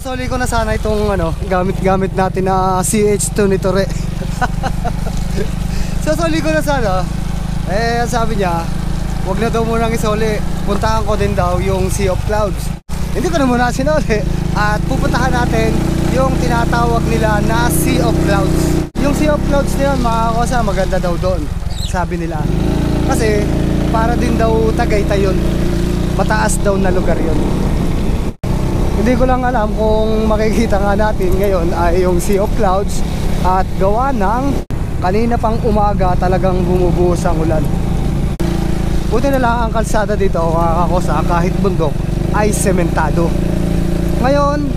Sasoli ko na sana itong gamit natin na CH2 ni Tore. Sasoli ko na sana. Sabi niya, wag na daw munang isoli. Puntahan ko din daw yung Sea of Clouds. Hindi ko na muna sinoli. At pupuntahan natin yung tinatawag nila na Sea of Clouds. Yung Sea of Clouds na yun, mga kosa, maganda daw doon, sabi nila. Kasi para din daw Tagaytay yun. Mataas daw na lugar yun. Hindi ko lang alam kung makikita nga natin ngayon ay yung Sea of Clouds. At gawa ng kanina pang umaga talagang bumubuhos ang ulan. Buti na lang ang kalsada dito, mga kakosa, kahit bundok ay sementado. Ngayon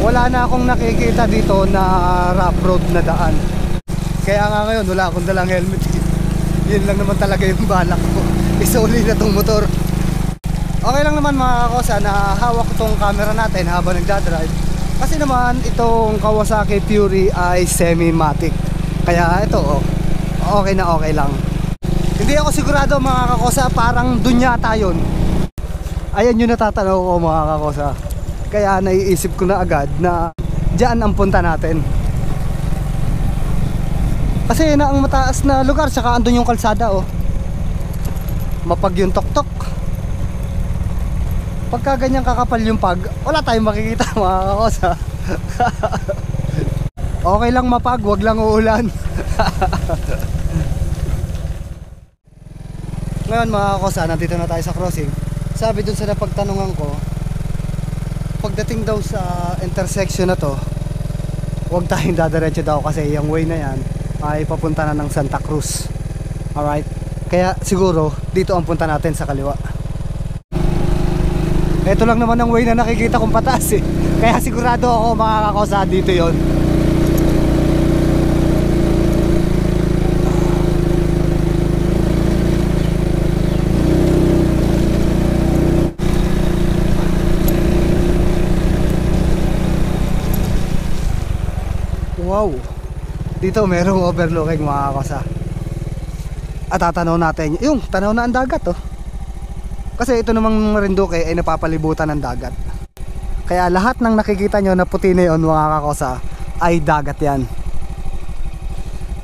wala na akong nakikita dito na rough road na daan. Kaya nga ngayon wala akong dalang helmet. Yun lang naman talaga yung balak ko, isuli na tong motor. Okay lang naman mga kakosa na hawak tong camera natin habang nagdadrive. Kasi naman itong Kawasaki Fury ay semi-matic. Kaya ito okay na okay lang. Hindi ako sigurado mga kakosa, parang dun yata yun. Ayan yung natatanaw ko mga kakosa. Kaya naiisip ko na agad na dyan ang punta natin. Kasi na ang mataas na lugar, saka andun yung kalsada mapag yung tok-tok. Pagka ganyan kakapal yung pag, wala tayong makikita mga kakosa. Okay lang mapag, wag lang uulan. Ngayon mga kakosa, nandito na tayo sa crossing. Sabi dun sa napagtanungan ko, pagdating daw sa intersection na to, huwag tayong dadiretso daw kasi yung way na yan ay papunta na ng Santa Cruz. Alright? Kaya siguro dito ang punta natin sa kaliwa. Ito lang naman ang way na nakikita kong pataas Kaya sigurado ako mga kakosa dito yon. Wow, dito merong overlooking mga kakosa. At tatanaw natin yung tanaw na ang dagat Kasi ito namang Marinduque ay napapalibutan ng dagat. Kaya lahat ng nakikita nyo na puti na yun mga kakosa ay dagat yan.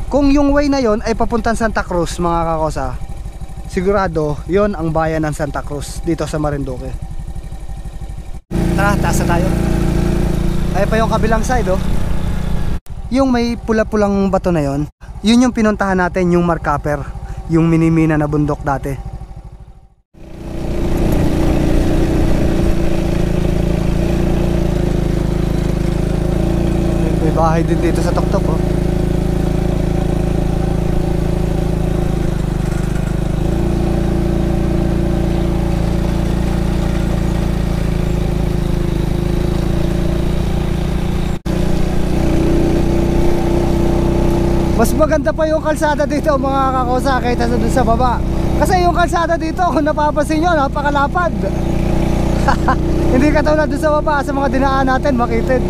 Kung yung way na yon ay papuntang Santa Cruz mga kakosa, sigurado yon ang bayan ng Santa Cruz dito sa Marinduque. Tara, taas na tayo. Ay pa yung kabilang side Yung may pula-pulang bato na yon, yun yung pinuntahan natin, yung Marcaper, yung minimina na bundok dati. May bahay din dito sa tuktok Mas maganda pa yung kalsada dito mga kakosa kaysa dun sa baba. Kasi yung kalsada dito, kung napapansin nyo, napakalapad. Hindi katulad dun sa baba, sa mga dinaan natin makitid.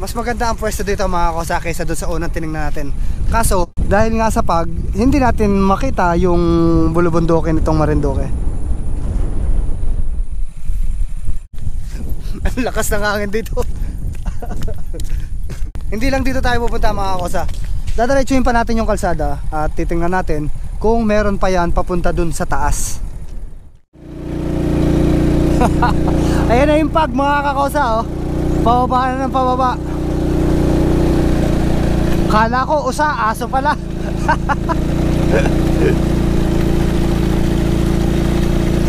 Mas maganda ang pwesto dito mga kakosa kaysa dun sa unang tinignan natin. Kaso dahil nga sa pag, hindi natin makita yung bulubundukin nitong Marinduque. Ang lakas ng hangin dito. Hindi lang dito tayo pupunta mga kakosa. Dadiretsuhin pa natin yung kalsada at titingnan natin kung meron pa yan papunta dun sa taas. Ayan na yung pag mga kakosa pababa na ng pababa. Kala ko usa, aso pala.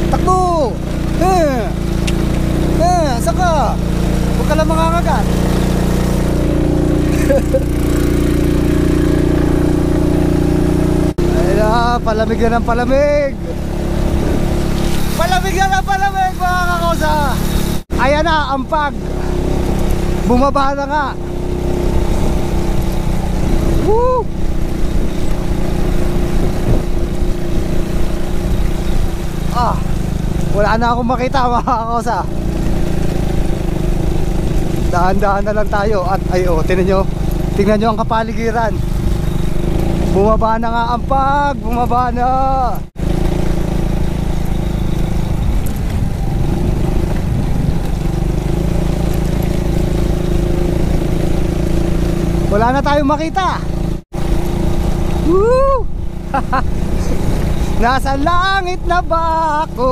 Takbo! Saka! Huwag ka lang makakagat. Ayun na, palamig na ng palamig. Palamig na ng palamig mga kakosa. Ayan na, ang pag. Bumaba na nga. Woo! Wala na akong makita mga kakosa. Dahan-dahan na lang tayo. At tinan nyo, Tingnan nyo ang kapaligiran. Bumaba na nga ang pag, bumaba na. Wala na tayong makita. Woo! Nasa langit na ba ako?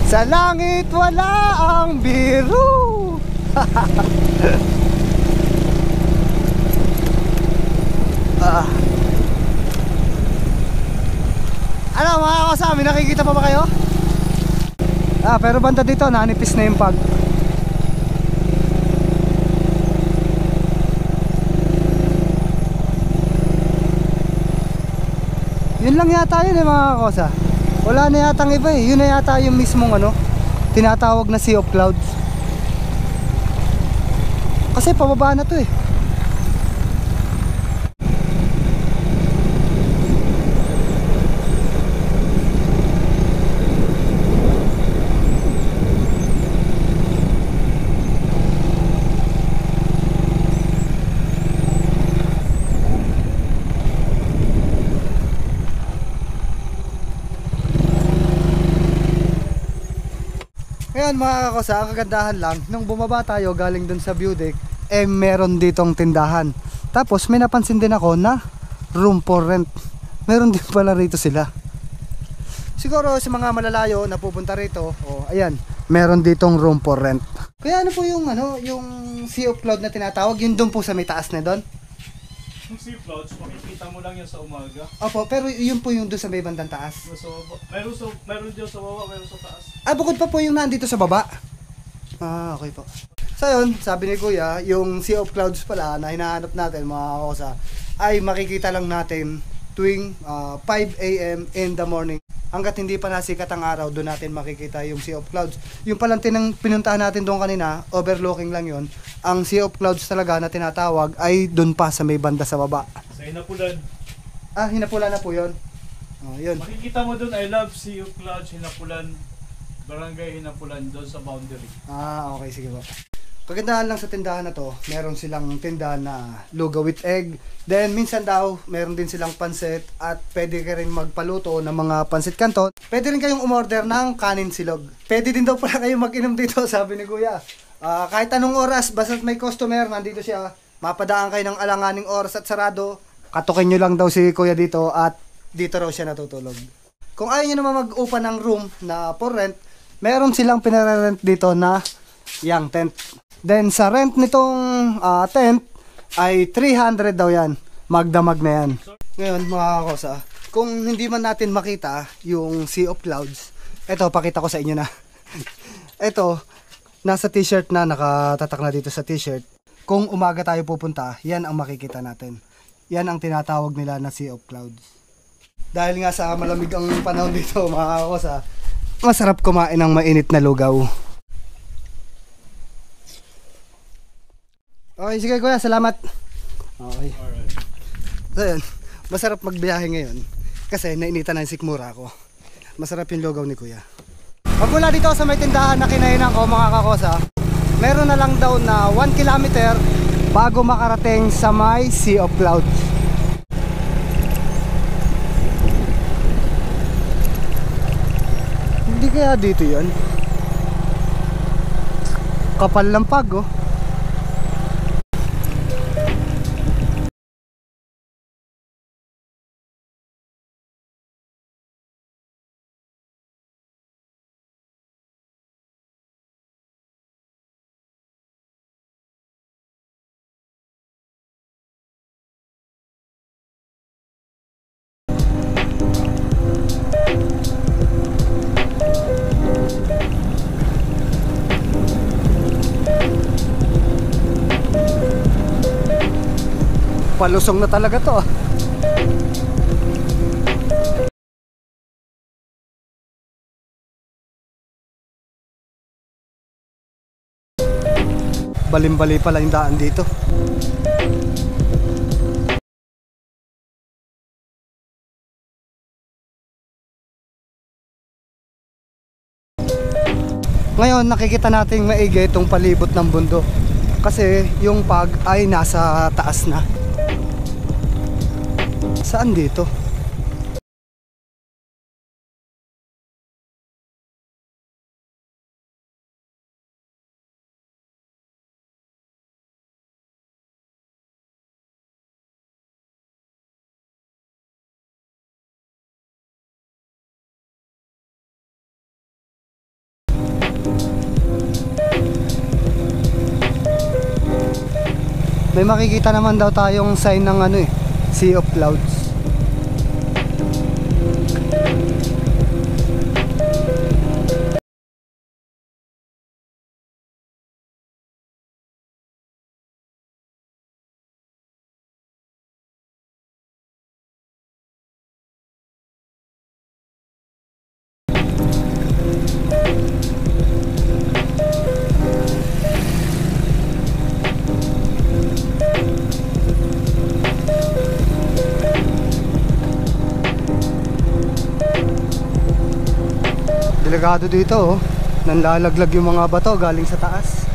Sa langit wala ang biro. Ano mga kasami, nakikita pa ba kayo? Pero banda dito, nanipis na yung pag. Yun lang yata yun mga kosa. Wala na yata ang iba eh. Yun na yata yung mismong tinatawag na Sea of Clouds. Kasi pababa na to eh. Ngayon mga kakosa, ang kagandahan lang, nung bumaba tayo galing dun sa view deck, meron ditong tindahan. Tapos may napansin din ako na room for rent. Meron din pala rito sila. Siguro sa mga malalayo na pupunta rito, ayan, meron ditong room for rent. Kaya ano po yung Sea of Cloud na tinatawag, yun dun po sa may taas na doon? Yung Sea Clouds, makikita mo lang yan sa umaga. Opo, pero yun po yung doon sa may bandang taas. Meron dyan sa baba, meron sa taas. Bukod pa po yung nandito sa baba. Okay po. So yun, sabi ni Kuya, yung Sea of Clouds pala na hinahanap natin mga kakosa, ay makikita lang natin tuwing 5 AM in the morning. Hanggat hindi pa nasikat ang araw, doon natin makikita yung Sea of Clouds. Yung palang pinuntahan natin doon kanina, overlooking lang yon. Ang Sea of Clouds talaga na tinatawag ay doon pa sa may banda sa baba. Sa Hinapulan. Hinapulan na po yun. Yun. Makikita mo doon, I love Sea of Clouds, Hinapulan, Barangay Hinapulan, doon sa boundary. Okay, sige po. Kagandahan lang sa tindahan na to, meron silang tindahan na lugaw with egg. Then minsan daw, meron din silang pansit at pwede ka rin magpaluto ng mga pansit canton. Pwede rin kayong umorder ng kanin silog. Pwede din daw pala kayong mag-inom dito, sabi ni Kuya. Kahit anong oras, basta may customer, nandito siya. Mapadaan kayo ng alanganing oras at sarado. Katukin nyo lang daw si Kuya dito at dito raw siya natutulog. Kung ayaw nyo naman mag-upa ng room na for rent, meron silang pinarerent dito na yang tent. Then sa rent nitong tent ay 300 daw yan. Magdamag na yan. Ngayon mga kakosa, kung hindi man natin makita yung Sea of Clouds, eto pakita ko sa inyo na. Eto, nasa t-shirt na, nakatatak na dito sa t-shirt. Kung umaga tayo pupunta, yan ang makikita natin. Yan ang tinatawag nila na Sea of Clouds. Dahil nga sa malamig ang panahon dito mga kakosa, masarap kumain ng mainit na lugaw. Okay, sige Kuya, salamat. Okay. Alright. So yun, masarap magbiyahe ngayon kasi nainitan na yung sikmura ko. Masarap yung lugaw ni Kuya. Pag mula dito sa may tindahan na kinainan ko mga kakosa, meron na lang daw na 1 kilometer bago makarating sa may Sea of Clouds. Hindi kaya dito yan? Kapal ng pag oh. Palusong na talaga to. Balim-bali pala yung daan dito. Ngayon nakikita natin maigi itong palibot ng bundok. Kasi yung pag ay nasa taas na. Saan dito? May makikita naman daw tayong sign ng ano eh, Sea of Clouds. Delikado dito oh. Nanlalaglag yung mga bato galing sa taas.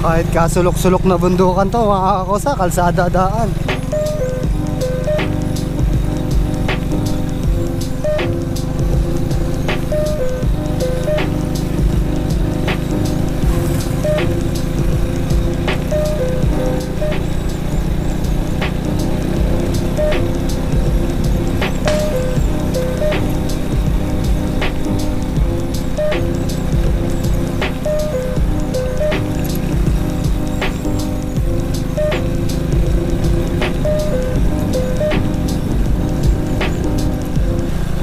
Kahit kasulok-sulok na bundukan to, makakakosa, kalsada daan.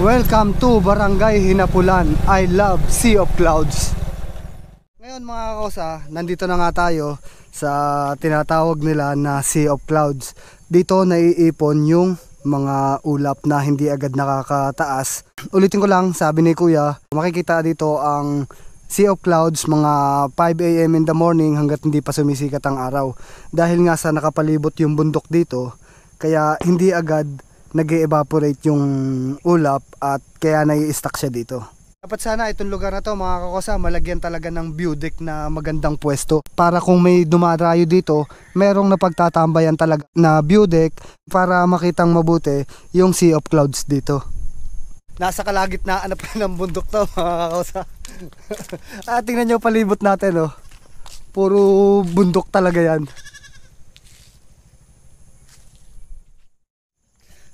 Welcome to Barangay Hinapulan. I love Sea of Clouds. Ngayon mga kakosa, nandito na nga tayo sa tinatawag nila na Sea of Clouds. Dito naiipon yung mga ulap na hindi agad nakakataas. Ulitin ko lang, sabi ni Kuya, makikita dito ang Sea of Clouds mga 5 AM in the morning hanggat hindi pa sumisikat ang araw. Dahil nga sa nakapalibot yung bundok dito, kaya hindi agad nag-evaporate yung ulap at kaya nai-stuck siya dito. Dapat sana itong lugar na to mga kakosa, malagyan talaga ng view deck na magandang pwesto para kung may dumarayo dito, merong napagtatambayan talaga na view deck para makitang mabuti yung Sea of Clouds dito. Nasa kalagitnaan na pa ng bundok to mga kakosa. Tingnan nyo palibot natin oh. Puro bundok talaga yan.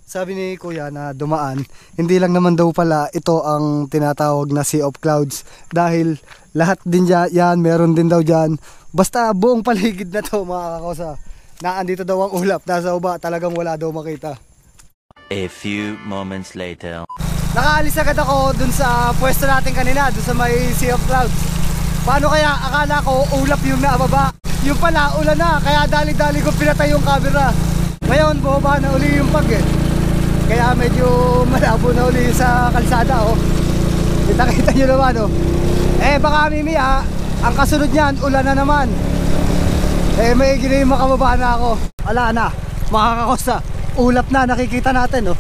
Sabi ni Kuya na dumaan, hindi lang naman daw pala ito ang tinatawag na Sea of Clouds. Dahil lahat din yan, meron din daw dyan. Basta buong paligid na to mga kakosa. Naandito daw ang ulap, nasa uba, talagang wala daw makita. A few moments later. Nakaalis agad ako dun sa pwesto natin kanina, dun sa may Sea of Clouds. Paano kaya? Akala ko ulap yung naababa. Yung pala, ulan na, kaya dali-dali ko pinatay yung camera. Ngayon, bumaba na uli yung pag eh. Kaya medyo malabo na uli sa kalsada oh. Kita-kita nyo naman oh. Baka mimiya, ang kasunod niyan, ulan na naman. May ginayin makababa na ako. Ala na, makakakosa. Ulap na, nakikita natin oh.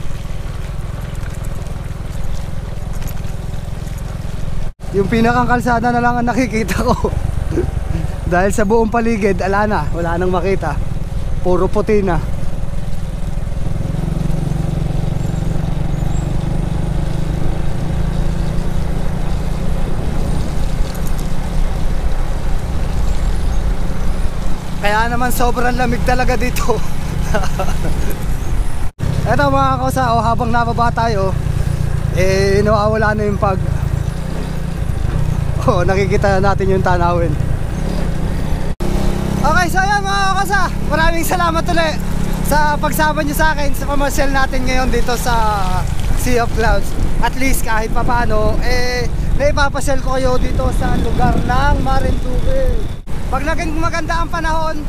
Yung pinakang kalsada na lang ang nakikita ko. Dahil sa buong paligid, ala na, wala nang makita. Puro puti na. Kaya naman sobrang lamig talaga dito. Eto mga kosa, habang nababa tayo, nawawala na yung pag nakikita na natin yung tanawin. Okay, so ayan mga kosa, maraming salamat ulit sa pagsama nyo sa akin sa pamasyal natin ngayon dito sa Sea of Clouds. At least kahit papano, naipapasyal ko kayo dito sa lugar ng Marinduque. Pag naging maganda ang panahon,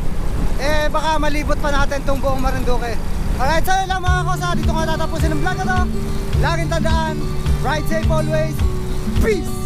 baka malibot pa natin itong buong Marinduque. Alright, so yun lang mga kosa, dito ko tatapusin ang vlog na to. Laging tandaan, ride safe always. Peace!